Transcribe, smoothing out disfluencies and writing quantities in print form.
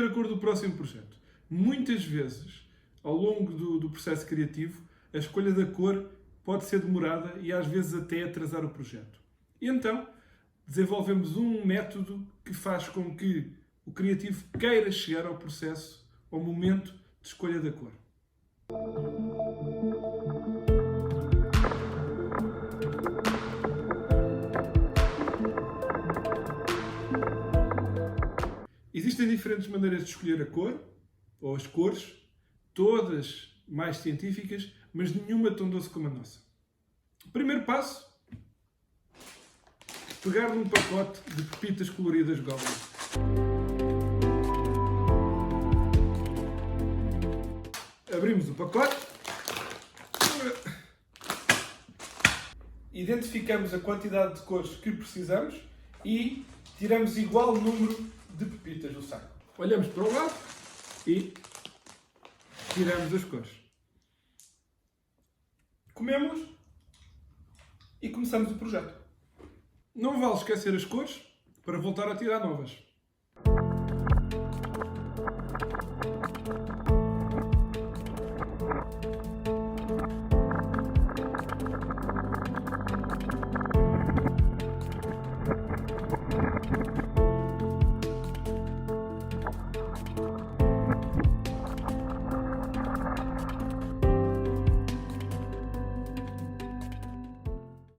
escolher a cor do próximo projeto. Muitas vezes, ao longo do processo criativo, a escolha da cor pode ser demorada e às vezes até atrasar o projeto. E então, desenvolvemos um método que faz com que o criativo queira chegar ao processo, ao momento de escolha da cor. Existem diferentes maneiras de escolher a cor, ou as cores, todas mais científicas, mas nenhuma tão doce como a nossa. O primeiro passo: pegar num pacote de pepitas coloridas Goblin. Abrimos o pacote, identificamos a quantidade de cores que precisamos e tiramos igual número de pepitas do saco. Olhamos para o lado e tiramos as cores. Comemos e começamos o projeto. Não vale esquecer as cores para voltar a tirar novas.